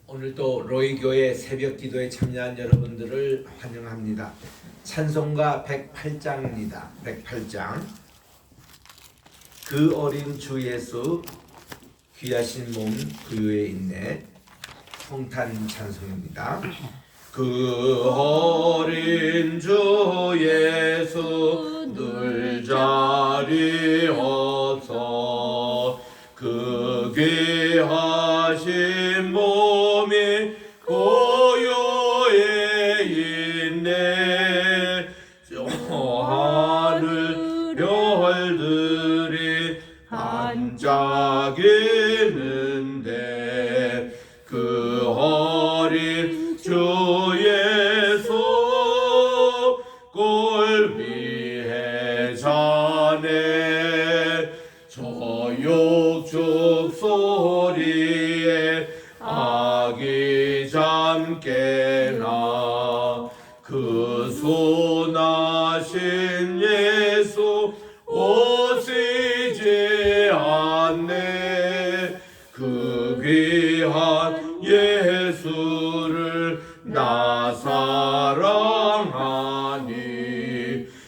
오늘도 로이교회 새벽 기도에 참여한 여러분들을 환영합니다. 찬송가 108장입니다. 108장. 그 어린 주 예수 귀하신 몸 구유에 있네. 성탄 찬송입니다. 그 어린 주 예수 늘 자리어서 그 귀하신 몸이 고요에 있네. 저 하늘 별들이 반짝이는데 그 어린 주 예수 꼴 위해 자네. 저 육축 소리에 아기 잠깨나 그 순하신 예수 오시지 않네. 그 귀한 예수를 나 사랑하니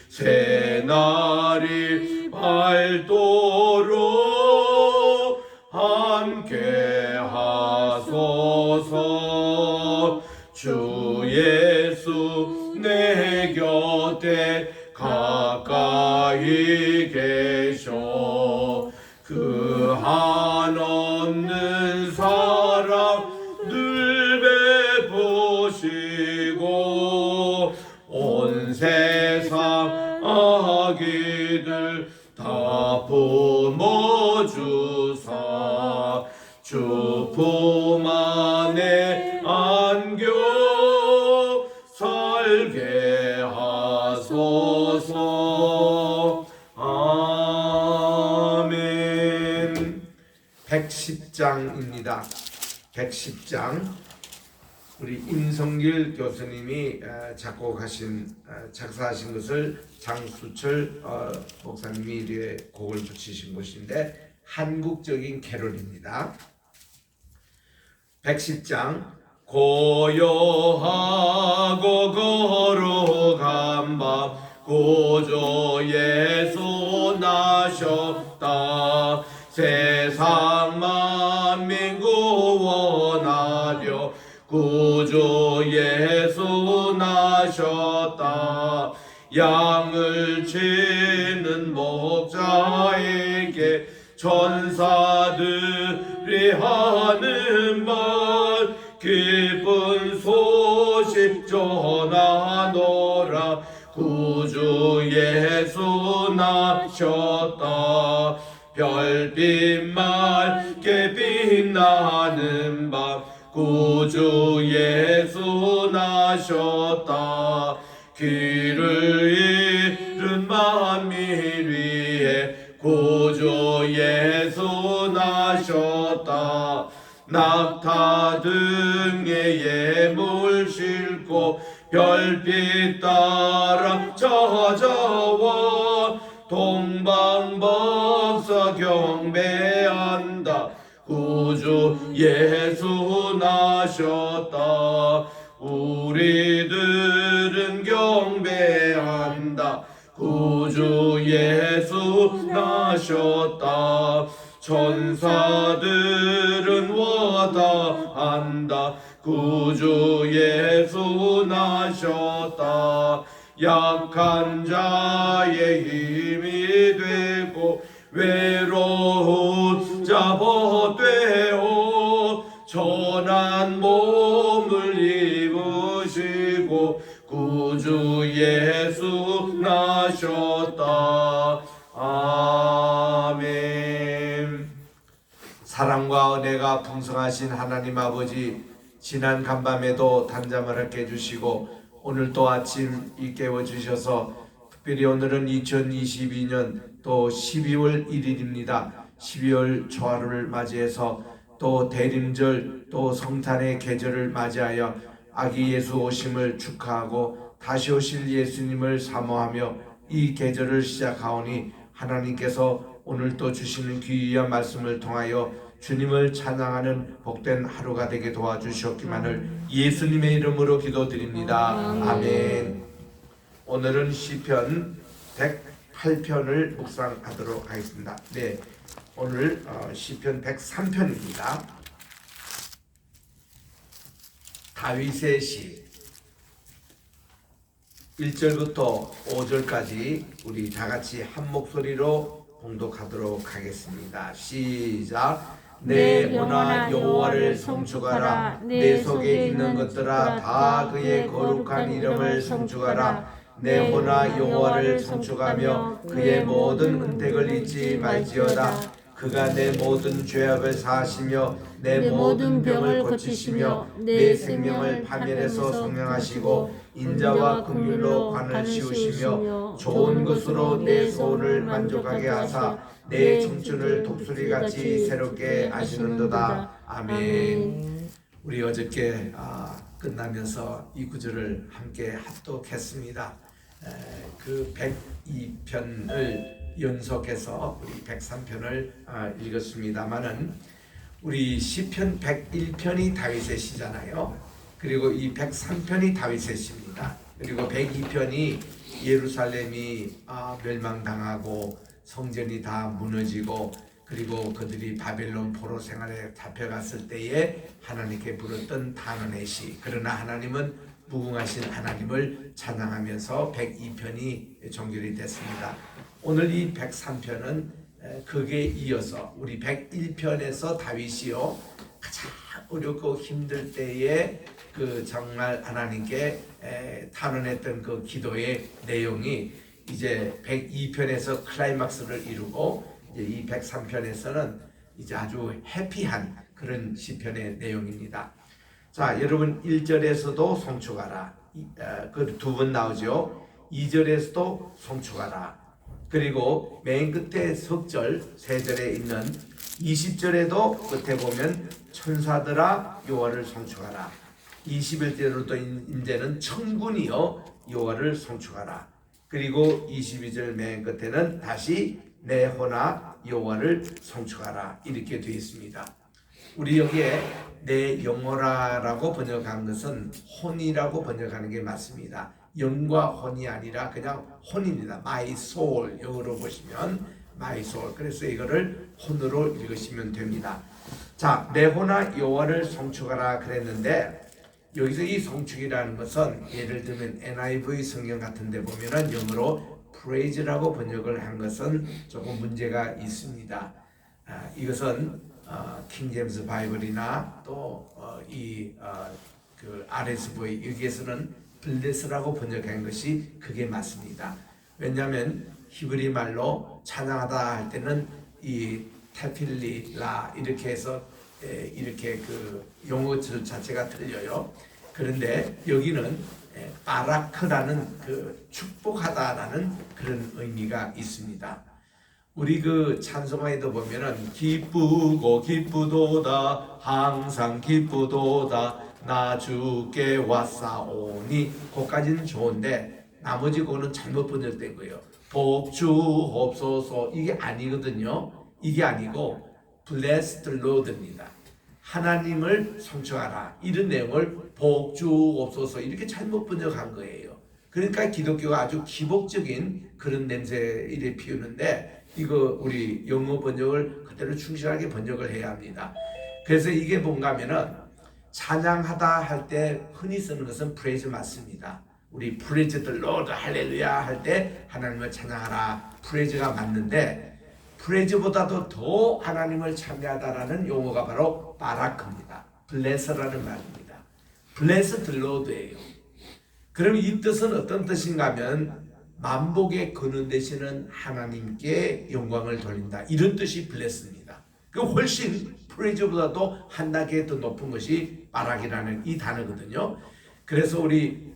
새날이 밝도록 함께 하소서. 주 예수 내 곁에 가까이 계셔. 그 한없는 사랑 늘 베푸시고 온 세상 아기들 다 품어주사 주 품 안에 안겨 살게 하소서. 아멘. 110장입니다. 110장. 우리 임성길 교수님이 작사하신 것을 장수철 목사님이 이렇게 곡을 붙이신 것인데 한국적인 캐롤입니다. 110장. 고요하고 거룩한 밤 구주 예수 나셨다. 세상 만민 구원하려 구주 예수 나셨다. 양을 치는 목자에게 천사들이 하는 말 기쁜 소식 전하노라. 구주 예수 나셨다. 별빛 맑게 빛나는 밤 구주 예수 나셨다. 길을 잃은 만민 위에 구주 예수 나셨다. 낙타 등에 예물 싣고 별빛 따라 찾아와 동방박사 경배한다. 구주 예수 나셨다. 우리들은 경배한다. 구주 예수 나셨다. 천사들은 와다한다. 구주 예수 나셨다. 약한 자의 힘이 되고 외로운 자 벗되어 전한 몸을 입으시고 구주 예수 나셨다. 아멘. 사랑과 은혜가 풍성하신 하나님 아버지, 지난 간밤에도 단잠을 함께 해주시고 오늘 또 아침 깨워주셔서 특별히 오늘은 2022년 또 12월 1일입니다. 12월 초하루를 맞이해서 또 대림절 또 성탄의 계절을 맞이하여 아기 예수 오심을 축하하고 다시 오실 예수님을 사모하며 이 계절을 시작하오니 하나님께서 오늘 또 주시는 귀한 말씀을 통하여 주님을 찬양하는 복된 하루가 되게 도와주셨기만을 예수님의 이름으로 기도드립니다. 아멘. 오늘은 시편 108편을 묵상하도록 하겠습니다. 네, 오늘 시편 103편입니다. 다윗의 시 1절부터 5절까지 우리 다 같이 한 목소리로 봉독하도록 하겠습니다. 시작. 내 영혼아 여호와를 송축하라. 내 속에 있는 것들아 다 그의 거룩한 이름을 송축하라. 내 영혼아 여호와를 송축하며 그의 모든 은택을 잊지 말지어다. 그가 내 모든 죄악을 사하시며 내 모든 병을 고치시며 내 생명을 파멸에서 성령하시고 인자와 긍휼로 관을 씌우시며 좋은 것으로 내 소원을 만족하게 하사 내 청춘을 독수리같이 새롭게 하시는도다. 아멘. 우리 어저께 끝나면서 이 구절을 함께 합독했습니다. 그 102편을 연속해서 우리 103편을 읽었습니다만은 우리 시편 101편이 다윗의 시잖아요. 그리고 이 103편이 다윗의 시입니다. 그리고 102편이 예루살렘이 멸망당하고 성전이 다 무너지고 그리고 그들이 바벨론 포로 생활에 잡혀갔을 때에 하나님께 부르던 단언의 시. 그러나 하나님은 무궁하신 하나님을 찬양하면서 102편이 종결이 됐습니다. 오늘 이 103편은 그게 이어서 우리 101편에서 다윗이요 가장 어렵고 힘들 때에 그 정말 하나님께 탄원했던 그 기도의 내용이 이제 102편에서 클라이막스를 이루고 이제 이 103편에서는 이제 아주 해피한 그런 시편의 내용입니다. 자, 여러분 1절에서도 송축하라. 그 두 번 나오죠. 2절에서도 송축하라. 그리고 맨 끝에 석절 3절에 있는 20절에도 끝에 보면 천사들아 여호와를 송축하라. 21절로도 이제는 천군이여 여호와를 송축하라. 그리고 22절 맨 끝에는 다시 내 혼아 여호와를 송축하라. 이렇게 되어 있습니다. 우리 여기에 내 영혼아라고 번역한 것은 혼이라고 번역하는 게 맞습니다. 영과 혼이 아니라 그냥 혼입니다. My soul 영어로 보시면 my soul. 그래서 이거를 혼으로 읽으시면 됩니다. 자, 내 혼아 여호와를 송축하라 그랬는데 여기서 이 송축이라는 것은 예를 들면 NIV 성경 같은 데 보면은 영어로 praise라고 번역을 한 것은 조금 문제가 있습니다. 이것은 킹 제임스 바이블이나 또 그 RSV 여기에서는 블레스라고 번역한 것이 그게 맞습니다. 왜냐하면 히브리 말로 찬양하다 할 때는 이 테필리라 이렇게 해서 이렇게 그 용어 자체가 틀려요. 그런데 여기는 바라크라는 그 축복하다라는 그런 의미가 있습니다. 우리 그 찬송가에도 보면은 기쁘고 기쁘도다 항상 기쁘도다 나 주께 왔사오니 거기까지는 좋은데 나머지 거는 잘못 번역된 거예요. 복주옵소서 이게 아니거든요. 이게 아니고 Bless the Lord입니다. 하나님을 송축하라 이런 내용을 복주옵소서 이렇게 잘못 번역한 거예요. 그러니까 기독교가 아주 기복적인 그런 냄새를 피우는데 이거 우리 영어 번역을 그대로 충실하게 번역을 해야 합니다. 그래서 이게 뭔가 하면은 찬양하다 할 때 흔히 쓰는 것은 praise 맞습니다. 우리 praise the Lord 할렐루야 할 때 하나님을 찬양하라 praise가 맞는데 praise보다도 더 하나님을 찬양하다라는 용어가 바로 바라크입니다. bless라는 말입니다. bless the Lord예요. 그럼 이 뜻은 어떤 뜻인가 하면 만복의 근원 되시는 하나님께 영광을 돌린다. 이런 뜻이 bless입니다. 그 훨씬 프레이즈보다도 한 단계 더 높은 것이 바락이라는 이 단어거든요. 그래서 우리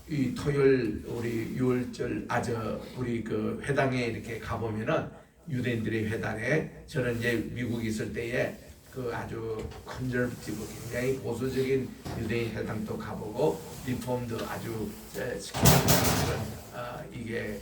이 토요일 우리 6월절 우리 그 회당에 이렇게 가보면은 유대인들의 회당에 저는 이제 미국에 있을 때에 그 아주 컨저버티브 굉장히 보수적인 유대인 회당도 가보고 리폼도 아주 이게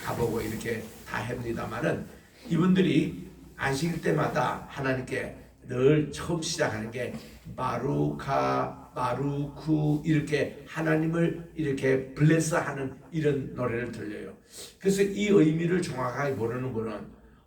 가보고 이렇게 다 합니다만은 이분들이 안식일 때마다 하나님께 늘 처음 시작하는 게 마루카 마루쿠 이렇게 하나님을 이렇게 블레스하는 이런 노래를 들려요. 그래서 이 의미를 정확하게 모르는 분은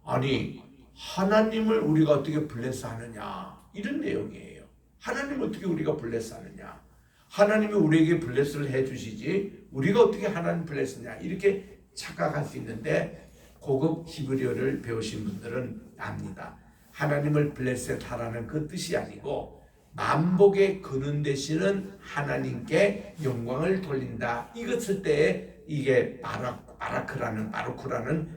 아니 하나님을 우리가 어떻게 블레스하느냐 이런 내용이에요. 하나님을 어떻게 우리가 블레스하느냐, 하나님이 우리에게 블레스를 해주시지 우리가 어떻게 하나님 블레스냐 이렇게 착각할 수 있는데, 고급 히브리어를 배우신 분들은 압니다. 하나님을 블레셋하라는 그 뜻이 아니고 만복의 근원 되시는 하나님께 영광을 돌린다, 이것을 때에 이게 바라크라는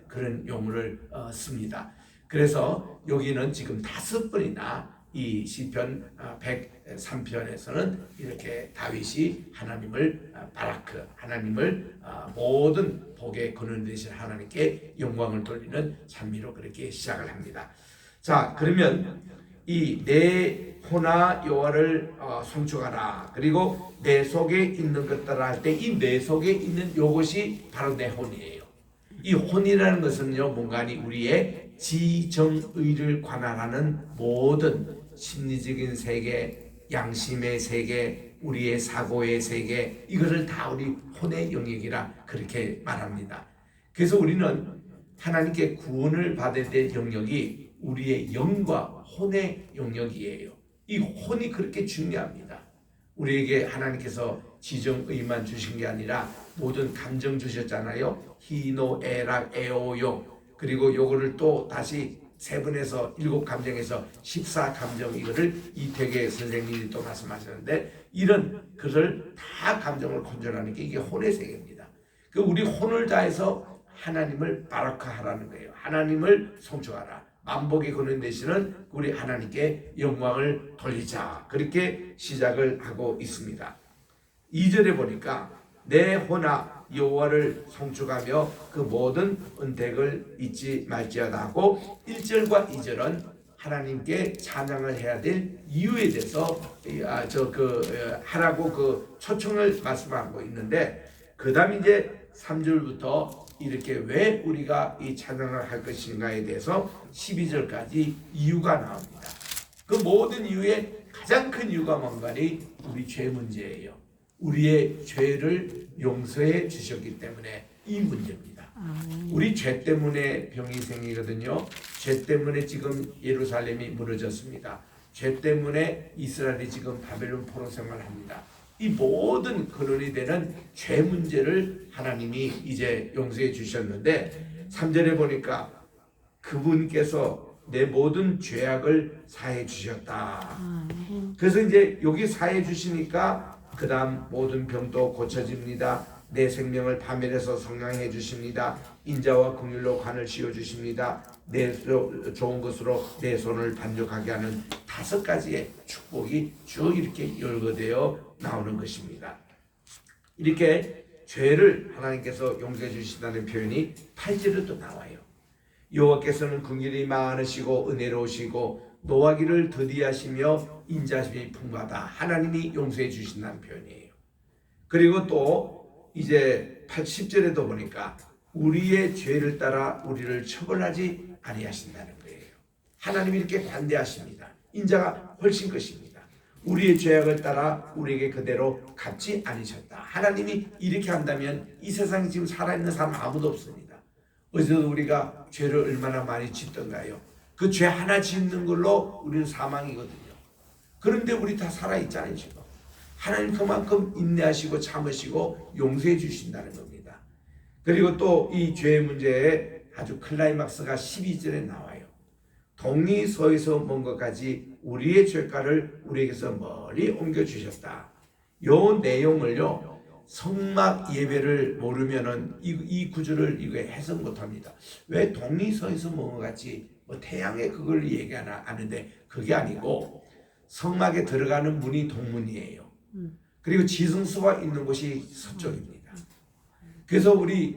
그런 용어를 씁니다. 그래서 여기는 지금 5번이나 이 시편 103편에서는 이렇게 다윗이 하나님을 바라크, 하나님을 모든 복의 근원 되신 하나님께 영광을 돌리는 찬미로 그렇게 시작을 합니다. 자, 그러면 이 내 호나 여호와를 송축하라, 그리고 내 속에 있는 것들을 할 때 이 내 속에 있는 요것이 바로 내 혼이에요. 이 혼이라는 것은요, 뭔가니 우리의 지정의를 관할하는 모든 심리적인 세계, 양심의 세계, 우리의 사고의 세계, 이것을 다 우리 혼의 영역이라 그렇게 말합니다. 그래서 우리는 하나님께 구원을 받을 때 영역이 우리의 영과 혼의 영역이에요. 이 혼이 그렇게 중요합니다. 우리에게 하나님께서 지정의만 주신 게 아니라 모든 감정 주셨잖아요. 희노, 애락, 애오요. 그리고 요거를 또 다시 3분에서 7감정에서 14감정, 이거를 이태계 선생님이 또 말씀하셨는데, 이런 것을 다 감정을 컨트롤하는 게 이게 혼의 세계입니다. 그 우리 혼을 다해서 하나님을 바라크하라는 거예요. 하나님을 송축하라. 만복의 근원 되시는 우리 하나님께 영광을 돌리자, 그렇게 시작을 하고 있습니다. 2절에 보니까 내 혼아 여호와를 송축하며 그 모든 은택을 잊지 말지어다 하고, 1절과 2절은 하나님께 찬양을 해야 될 이유에 대해서 하라고 그 초청을 말씀하고 있는데, 그 다음 이제 3절부터 이렇게 왜 우리가 이 찬양을 할 것인가에 대해서 12절까지 이유가 나옵니다. 그 모든 이유의 가장 큰 이유가 뭔가니 우리 죄 문제예요. 우리의 죄를 용서해 주셨기 때문에 이 문제입니다. 우리 죄 때문에 병이 생기거든요. 죄 때문에 지금 예루살렘이 무너졌습니다. 죄 때문에 이스라엘이 지금 바벨론 포로 생활합니다. 이 모든 근원이 되는 죄 문제를 하나님이 이제 용서해 주셨는데, 3절에 보니까 그분께서 내 모든 죄악을 사해 주셨다. 그래서 이제 여기 사해 주시니까 그 다음 모든 병도 고쳐집니다. 내 생명을 파멸해서 성량해 주십니다. 인자와 긍휼로 관을 씌워 주십니다. 내 좋은 것으로 내 손을 반죽하게 하는 5가지의 축복이 쭉 이렇게 열거되어 나오는 것입니다. 이렇게 죄를 하나님께서 용서해 주신다는 표현이 8절에도 나와요. 여호와께서는 긍휼이 많으시고 은혜로우시고 노하기를 더디하시며 인자심이 풍부하다. 하나님이 용서해 주신다는 표현이에요. 그리고 또 이제 10절에도 보니까 우리의 죄를 따라 우리를 처벌하지 아니하신다는 거예요. 하나님이 이렇게 관대하십니다. 인자가 훨씬 것입니다. 우리의 죄악을 따라 우리에게 그대로 갚지 않으셨다. 하나님이 이렇게 한다면 이 세상에 지금 살아있는 사람 아무도 없습니다. 어제도 우리가 죄를 얼마나 많이 짓던가요? 그 죄 하나 짓는 걸로 우리는 사망이거든요. 그런데 우리 다 살아있잖아요 지금. 하나님 그만큼 인내하시고 참으시고 용서해 주신다는 겁니다. 그리고 또 이 죄의 문제에 아주 클라이막스가 12절에 나와요. 동이 서에서 먼 것까지 우리의 죄가를 우리에게서 멀리 옮겨주셨다. 요 내용을요, 성막 예배를 모르면은 이 구절을 이거 해석 못합니다. 왜 동이 서에서 먼 것같이 뭐 태양에 그걸 얘기하나 아는데, 그게 아니고 성막에 들어가는 문이 동문이에요. 그리고 지성소가 있는 곳이 서쪽입니다. 그래서 우리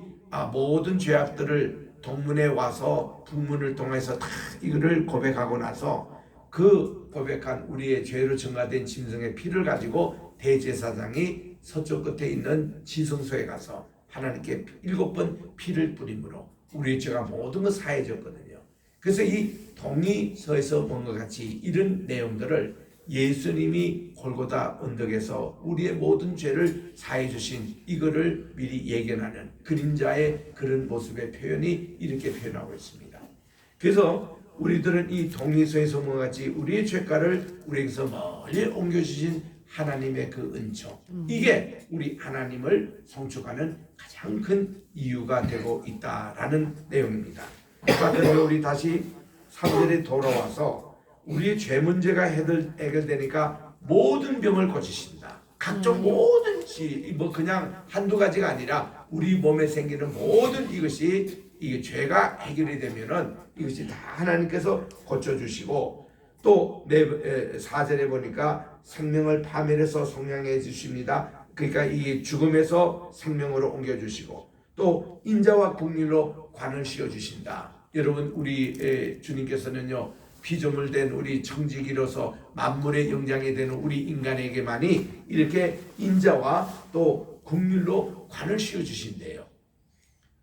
모든 죄악들을 동문에 와서 북문을 통해서 다 이거를 고백하고 나서 그 고백한 우리의 죄로 증가된 짐승의 피를 가지고 대제사장이 서쪽 끝에 있는 지성소에 가서 하나님께 7번 피를 뿌림으로 우리의 죄가 모든 것 사해졌거든요. 그래서 이 동리서에서 본 것 같이 이런 내용들을 예수님이 골고다 언덕에서 우리의 모든 죄를 사해 주신 이거를 미리 예견하는 그림자의 그런 모습의 표현이 이렇게 표현하고 있습니다. 그래서 우리들은 이 동리서에서 본 것 같이 우리의 죄가를 우리에게서 멀리 옮겨주신 하나님의 그 은총, 이게 우리 하나님을 성축하는 가장 큰 이유가 되고 있다라는 내용입니다. 그래서 우리 다시 3절에 돌아와서 우리의 죄 문제가 해결되니까 모든 병을 고치신다. 각종 모든 뭐 그냥 한두 가지가 아니라 우리 몸에 생기는 모든 이것이 이게 죄가 해결이 되면은 이것이 다 하나님께서 고쳐주시고 또 4절에 보니까 생명을 파멸해서 성량해 주십니다. 그러니까 이 죽음에서 생명으로 옮겨주시고 또 인자와 긍휼로 관을 씌워 주신다. 여러분 우리 주님께서는요 피조물된 우리 청지기로서 만물의 영장이 되는 우리 인간에게만이 이렇게 인자와 또 긍휼로 관을 씌워 주신대요.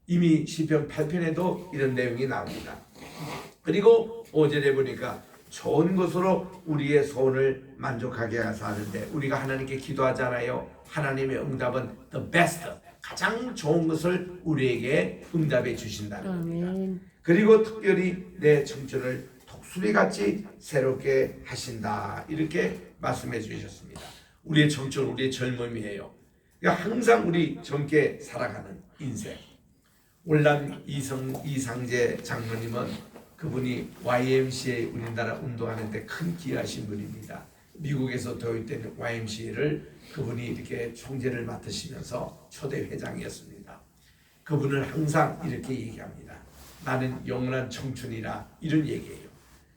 이미 시편 8편에도 이런 내용이 나옵니다. 그리고 5절에 보니까 좋은 것으로 우리의 소원을 만족하게 하사는데 우리가 하나님께 기도하잖아요. 하나님의 응답은 the best, 가장 좋은 것을 우리에게 응답해 주신다는 겁니다. 그리고 특별히 내 청춘을 독수리같이 새롭게 하신다 이렇게 말씀해 주셨습니다. 우리의 청춘, 우리의 젊음이에요. 그러니까 항상 우리 젊게 살아가는 인생. 올남 이상재 장로님은 그분이 YMCA 우리나라 운동하는데 큰 기여하신 분입니다. 미국에서 도입된 YMCA를 그분이 이렇게 총재를 맡으시면서 초대 회장이었습니다. 그분은 항상 이렇게 얘기합니다. 나는 영원한 청춘이라 이런 얘기예요.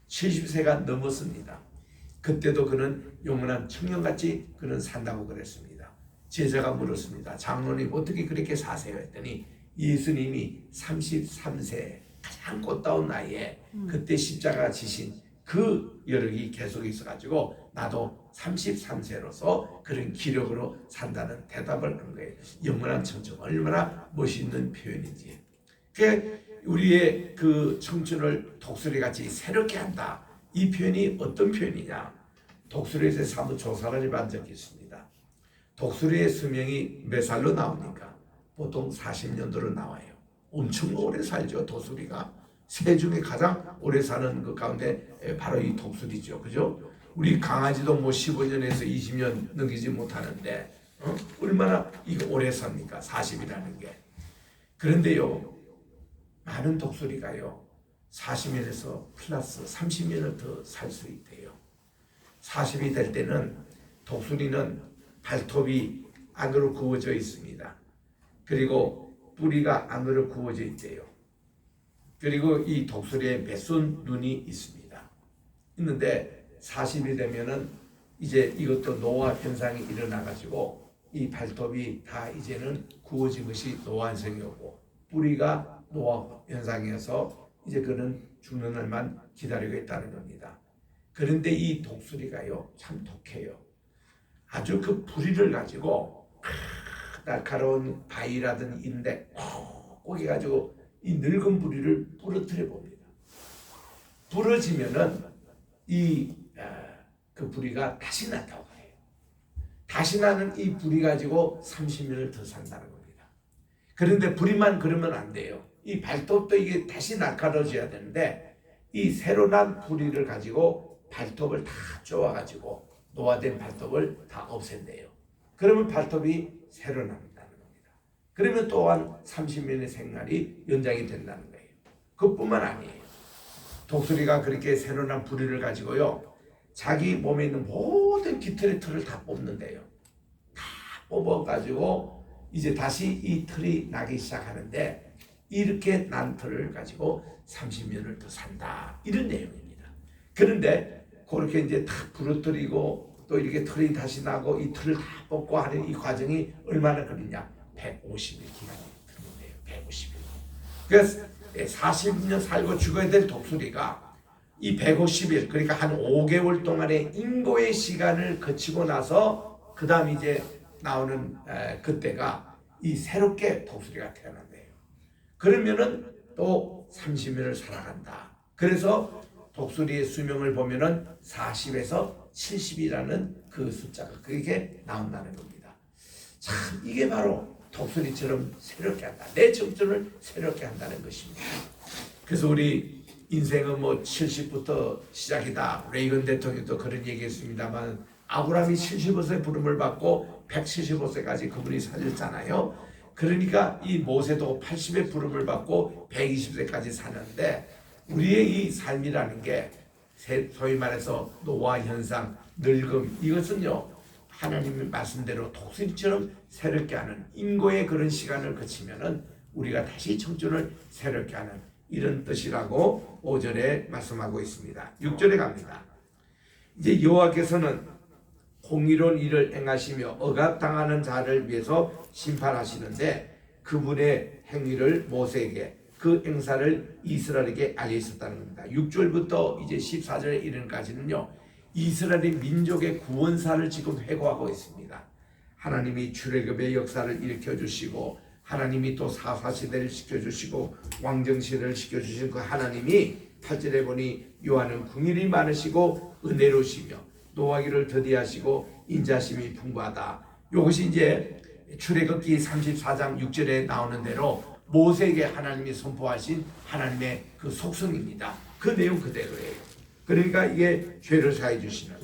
70세가 넘었습니다. 그때도 그는 영원한 청년같이 그는 산다고 그랬습니다. 제자가 물었습니다. 장로님 어떻게 그렇게 사세요? 했더니 예수님이 33세 가장 꽃다운 나이에 그때 십자가 지신 그 여력이 계속 있어가지고 나도 33세로서 그런 기력으로 산다는 대답을 한 거예요. 영원한 청춘 얼마나 멋있는 표현인지. 우리의 그 청춘을 독수리같이 새롭게 한다. 이 표현이 어떤 표현이냐? 독수리에서 사무 조사를 해본 적이 있습니다. 독수리의 수명이 몇 살로 나옵니까? 보통 40년도로 나와요. 엄청 오래 살죠, 독수리가. 새 중에 가장 오래 사는 그 가운데 바로 이 독수리죠. 그죠? 우리 강아지도 뭐 15년에서 20년 넘기지 못하는데 얼마나 이거 오래 삽니까? 40이라는 게. 그런데요, 많은 독수리가요 40년에서 플러스 30년을 더 살 수 있대요. 40이 될 때는 독수리는 발톱이 안으로 구워져 있습니다. 그리고 뿌리가 안으로 구워져 있대요. 그리고 이 독수리에 매순 눈이 있습니다. 있는데 40이 되면은 이제 이것도 노화 현상이 일어나가지고 이 발톱이 다 이제는 구워진 것이 노화 현상이 오고 뿌리가 노화 현상이어서 이제 그는 죽는 날만 기다리고 있다는 겁니다. 그런데 이 독수리가요 참 독해요. 아주 그 부리를 가지고 날카로운 바위라든 인데 꼭 해가지고 이 늙은 부리를 부러뜨려 봅니다. 부러지면은 그 부리가 다시 난다고 해요. 다시 나는 이 부리 가지고 30년을 더 산다는 겁니다. 그런데 부리만 그러면 안 돼요. 이 발톱도 이게 다시 날카로워져야 되는데 이 새로 난 부리를 가지고 발톱을 다 쪼아가지고 노화된 발톱을 다 없앤대요. 그러면 발톱이 새로 난다는 겁니다. 그러면 또한 30년의 생활이 연장이 된다는 거예요. 그것뿐만 아니에요. 독수리가 그렇게 새로 난 부리를 가지고요 자기 몸에 있는 모든 깃털의 털을 다 뽑는데요. 다 뽑아가지고 이제 다시 이 털이 나기 시작하는데 이렇게 난 털을 가지고 30년을 더 산다. 이런 내용입니다. 그런데 그렇게 이제 다 부러뜨리고 또 이렇게 털이 다시 나고 이 털을 다 뽑고 하는 이 과정이 얼마나 걸리냐? 150일 기간이 드는데요. 150일. 그래서 40년 살고 죽어야 될 독수리가 이 150일 그러니까 한 5개월 동안의 인고의 시간을 거치고 나서 그 다음 이제 나오는 그때가 이 새롭게 독수리가 태어난대요. 그러면은 또 30년을 살아간다. 그래서 독수리의 수명을 보면은 40에서 70이라는 그 숫자가 그게 나온다는 겁니다. 참 이게 바로 독수리처럼 새롭게 한다. 내 청춘을 새롭게 한다는 것입니다. 그래서 우리 인생은 뭐 70부터 시작이다. 레이건 대통령도 그런 얘기했습니다만 아브라함이 75세 부름을 받고 175세까지 그분이 살렸잖아요. 그러니까 이 모세도 80의 부름을 받고 120세까지 사는데 우리의 이 삶이라는 게 소위 말해서 노화 현상, 늙음 이것은요 하나님의 말씀대로 독수리처럼 새롭게 하는 인고의 그런 시간을 거치면은 우리가 다시 청춘을 새롭게 하는 이런 뜻이라고 5절에 말씀하고 있습니다. 6절에 갑니다. 이제 여호와께서는 공의로운 일을 행하시며 억압당하는 자를 위해서 심판하시는데 그분의 행위를 모세에게 그 행사를 이스라엘에게 알려있었다는 겁니다. 6절부터 이제 14절에 이르는까지는요 이스라엘의 민족의 구원사를 지금 회고하고 있습니다. 하나님이 출애굽의 역사를 일으켜주시고 하나님이 또 사사시대를 시켜주시고 왕정시대를 시켜주신 그 하나님이 8절에 보니 여호와는 긍휼이 많으시고 은혜로우시며 노하기를 더디하시고 인자심이 풍부하다. 이것이 이제 출애굽기 34장 6절에 나오는 대로 모세에게 하나님이 선포하신 하나님의 그 속성입니다. 그 내용 그대로예요. 그러니까 이게 죄를 사해 주시는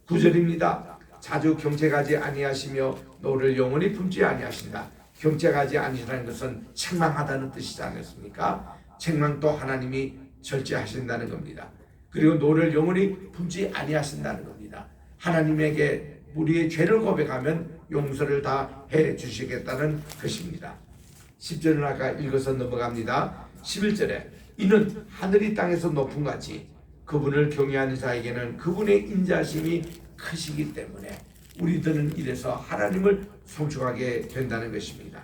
9절입니다. 자주 경책하지 아니하시며 너를 영원히 품지 아니하신다. 경책하지 아니하시는 것은 책망하다는 뜻이지 않습니까? 책망도 하나님이 절제하신다는 겁니다. 그리고 너를 영원히 품지 아니하신다는 겁니다. 하나님에게 우리의 죄를 고백하면 용서를 다 해주시겠다는 것입니다. 10절은 아까 읽어서 넘어갑니다. 11절에 이는 하늘이 땅에서 높은 같이 그분을 경외하는 자에게는 그분의 인자심이 크시기 때문에 우리들은 이래서 하나님을 송축하게 된다는 것입니다.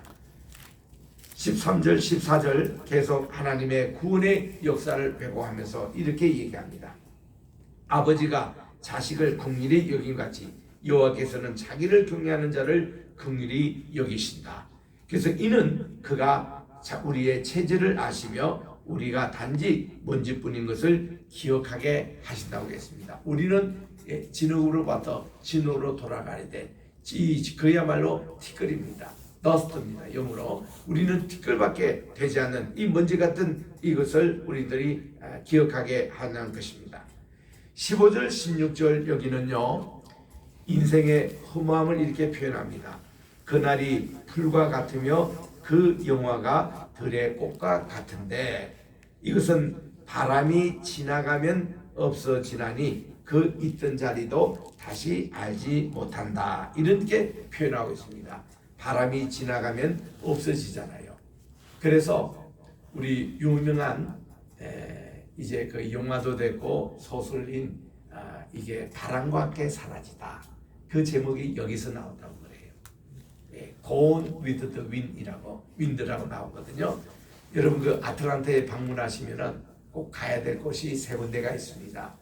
13절 14절 계속 하나님의 구원의 역사를 회고하면서 이렇게 얘기합니다. 아버지가 자식을 긍휼히 여김같이 여호와께서는 자기를 경외하는 자를 긍휼히 여기신다. 그래서 이는 그가 우리의 체질을 아시며 우리가 단지 먼지뿐인 것을 기억하게 하신다고 했습니다. 우리는 진흙으로 봐도 진흙으로 돌아가야 돼. 그야말로 티끌입니다. 더스트입니다. 영어로 우리는 티끌밖에 되지 않는 이 먼지 같은 이것을 우리들이 기억하게 하는 것입니다. 15절 16절 여기는요 인생의 허무함을 이렇게 표현합니다. 그날이 풀과 같으며 그 영화가 들의 꽃과 같은데 이것은 바람이 지나가면 없어지나니 그 있던 자리도 다시 알지 못한다. 이렇게 표현하고 있습니다. 바람이 지나가면 없어지잖아요. 그래서 우리 유명한 이제 그 영화도 됐고 소설인 이게 바람과 함께 사라지다. 그 제목이 여기서 나온다고 그래요. Gone with the Wind이라고 윈드라고 나오거든요. 여러분 그 아틀란타에 방문하시면은 꼭 가야 될 곳이 세 군데가 있습니다.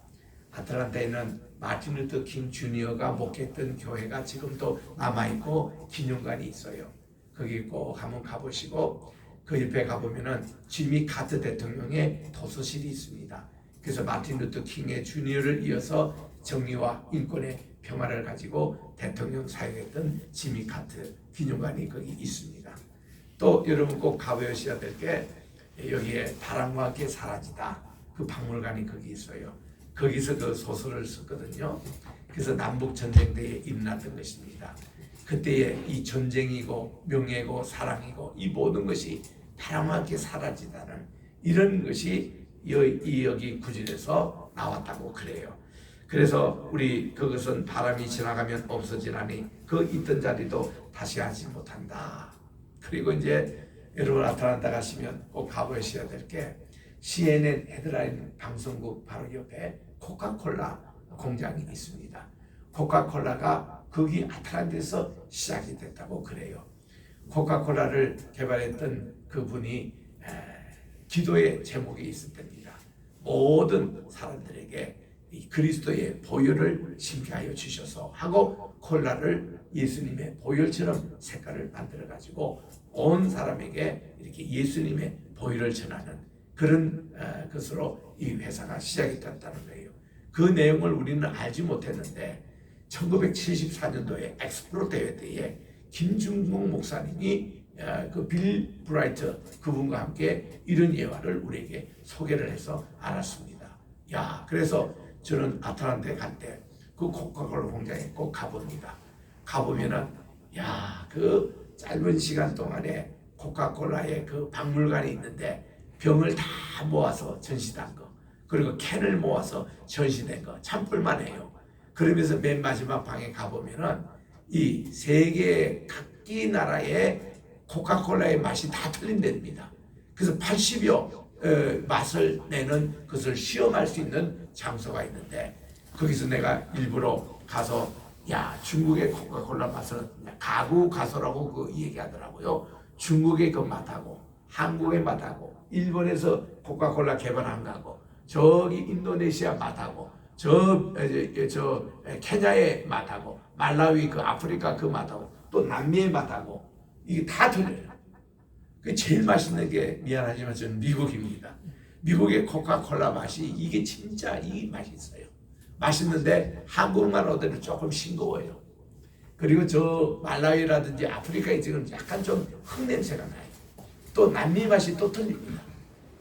아틀란타에는 마틴 루터 킹 주니어가 목회했던 교회가 지금도 남아있고 기념관이 있어요. 거기 꼭 한번 가보시고 그 옆에 가보면은 지미 카터 대통령의 도서실이 있습니다. 그래서 마틴 루터 킹의 주니어를 이어서 정의와 인권의 평화를 가지고 대통령 사용했던 지미 카터 기념관이 거기 있습니다. 또 여러분 꼭 가보셔야 될 게 여기에 바람과 함께 사라지다. 그 박물관이 거기 있어요. 거기서 그 소설을 썼거든요. 그래서 남북 전쟁 때에 일어났던 것입니다. 그때의 이 전쟁이고 명예고 사랑이고 이 모든 것이 바람과 함께 사라지다는 이런 것이 여기 구절에서 나왔다고 그래요. 그래서 우리 그것은 바람이 지나가면 없어지나니 그 있던 자리도 다시 하지 못한다. 그리고 이제 여러분 아틀란타 가시면 꼭 가보셔야 될 게 CNN 헤드라인 방송국 바로 옆에 코카콜라 공장이 있습니다. 코카콜라가 거기 아틀란타에서 시작이 됐다고 그래요. 코카콜라를 개발했던 그분이 기도의 제목이 있을 때입니다. 모든 사람들에게 이 그리스도의 보혈을 심게 하여 주셔서 하고 콜라를 예수님의 보혈처럼 색깔을 만들어 가지고 온 사람에게 이렇게 예수님의 보혈을 전하는 그런 것으로 이 회사가 시작이 됐다는 거예요. 그 내용을 우리는 알지 못했는데 1974년도에 엑스프로 대회 때에 김중국 목사님이 그 빌 브라이트 그분과 함께 이런 예화를 우리에게 소개를 해서 알았습니다. 야, 그래서 저는 아틀란타에 갈 때 그 코카콜라 공장에 꼭 가봅니다. 가보면은 야, 그 짧은 시간 동안에 코카콜라의 그 박물관이 있는데 병을 다 모아서 전시한 거, 그리고 캔을 모아서 전시된 거 참 볼만해요. 그러면서 맨 마지막 방에 가보면은 이 세계 각기 나라의 코카콜라의 맛이 다 틀린답니다. 그래서 80여 맛을 내는 것을 시험할 수 있는 장소가 있는데 거기서 내가 일부러 가서 야, 중국의 코카콜라 맛은 가구 가소라고 그 얘기하더라고요. 중국의 그 맛하고 한국의 맛하고 일본에서 코카콜라 개발한 거하고 저기 인도네시아 맛하고 저 케냐의 맛하고 말라위 그 아프리카 그 맛하고 또 남미의 맛하고 이게 다 틀려요. 그 제일 맛있는 게 미안하지만 저는 미국입니다. 미국의 코카콜라 맛이 이게 진짜 이 맛있어요. 맛있는데 한국말 어대로 조금 싱거워요. 그리고 저 말라위라든지 아프리카에 지금 약간 좀 흙냄새가 나요. 또 남미 맛이 또 틀립니다.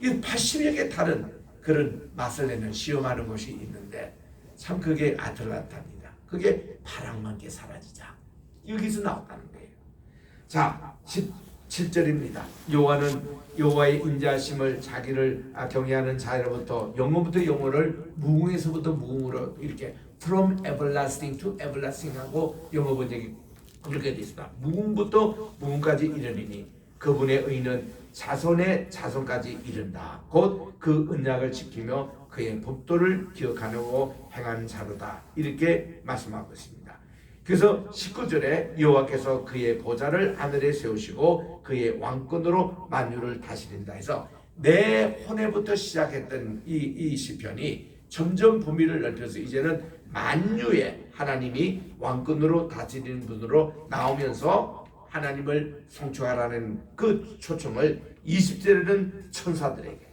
이 80여 개 다른 그런 맛을 내는 시험하는 곳이 있는데 참 그게 아틀란타입니다. 그게 바람만 게 사라지자. 여기서 나왔다는 거예요. 자, 17절입니다. 여호와의 인자하심을 자기를 경외하는 자로부터 영원부터 영원을 무궁에서부터 무궁으로 이렇게 from everlasting to everlasting 하고 영어 번역이 그렇게 되어 있습니다. 무궁부터 무궁까지 이르리니 그분의 의는 자손의 자손까지 이른다. 곧 그 언약을 지키며 그의 법도를 기억하려고 행하는 자로다. 이렇게 말씀하고 있습니다. 그래서 19절에 여호와께서 그의 보좌를 하늘에 세우시고 그의 왕권으로 만유를 다스린다 해서 내 혼에부터 시작했던 이 시편이 점점 범위를 넓혀서 이제는 만유의 하나님이 왕권으로 다스리는 분으로 나오면서 하나님을 송축하라는 그 초청을 20절에는 천사들에게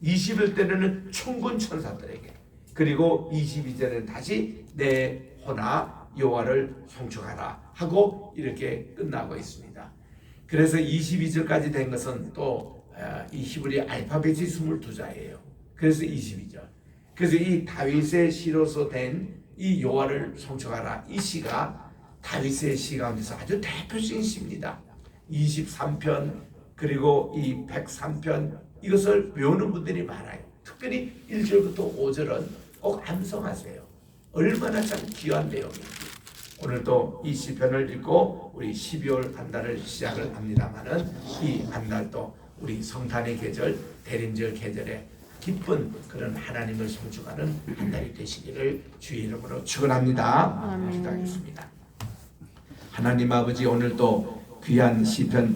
21절에는 천군 천사들에게 그리고 22절에는 다시 내 혼아 여호와를 송축하라 하고 이렇게 끝나고 있습니다. 그래서 22절까지 된 것은 또 이 히브리 알파벳이 22자예요. 그래서 22절. 그래서 이 다윗의 시로서 된 이 여호와를 송축하라 이 시가 다윗의 시 가운데서 아주 대표적인 시입니다. 23편 그리고 이 103편 이것을 외우는 분들이 많아요. 특별히 1절부터 5절은 꼭 암송하세요. 얼마나 참 귀한 내용인지. 오늘도 이 시편을 읽고 우리 12월 한 달을 시작을 합니다마는 이 한 달도 우리 성탄의 계절, 대림절 계절에 기쁜 그런 하나님을 송축하는 한 달이 되시기를 주의 이름으로 축원합니다. 기도하겠습니다. 하나님 아버지 오늘도 귀한 시편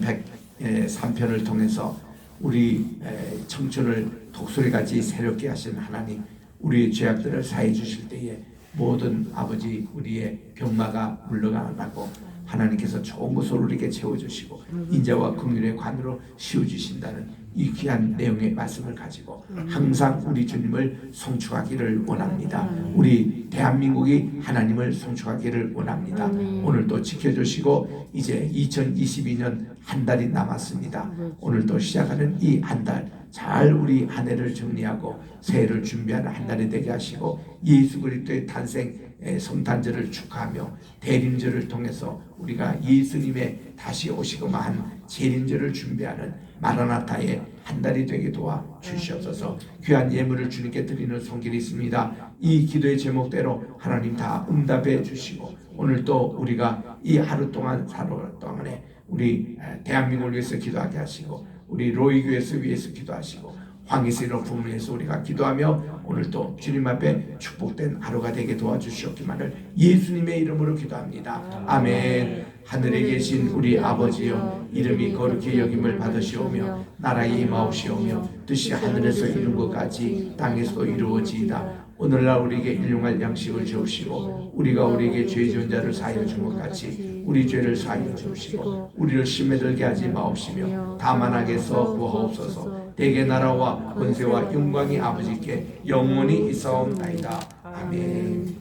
103편을 통해서 우리 청춘을 독수리같이 새롭게 하신 하나님 우리의 죄악들을 사해 주실 때에 모든 아버지 우리의 병마가 물러가고 하나님께서 좋은 것으로 우리에게 채워주시고 인자와 긍휼의 관으로 씌워주신다는 이 귀한 내용의 말씀을 가지고 항상 우리 주님을 송축하기를 원합니다. 우리 대한민국이 하나님을 송축하기를 원합니다. 오늘도 지켜주시고 이제 2022년 한 달이 남았습니다. 오늘도 시작하는 이 한 달 잘 우리 한 해를 정리하고 새해를 준비하는 한 달이 되게 하시고 예수 그리스도의 탄생 성탄절을 축하하며 대림절을 통해서 우리가 예수님의 다시 오시고만 재림절을 준비하는 마라나타의 한 달이 되게 도와 주시옵소서. 귀한 예물을 주님께 드리는 손길이 있습니다. 이 기도의 제목대로 하나님 다 응답해 주시고 오늘도 우리가 이 하루 동안 하루 동안에 우리 대한민국을 위해서 기도하게 하시고 우리 로이교회에서 위해서 기도하시고 황희세로 부문에서 우리가 기도하며 오늘도 주님 앞에 축복된 하루가 되게 도와주시옵기만을 예수님의 이름으로 기도합니다. 아멘. 하늘에 계신 우리 아버지여 이름이 거룩히 여김을 받으시오며 나라의 임하옵시오며 뜻이 하늘에서 이룬 것 같이 땅에서도 이루어지이다. 오늘날 우리에게 일용할 양식을 주옵시고 우리가 우리에게 죄 지은 자를 사하여 준 것 같이 우리 죄를 사하여 주옵시고 우리를 심에 들게 하지 마옵시며 다만 악에서 구하옵소서. 대개 나라와 권세와 영광이 아버지께 영원히 있사옵나이다. 아멘.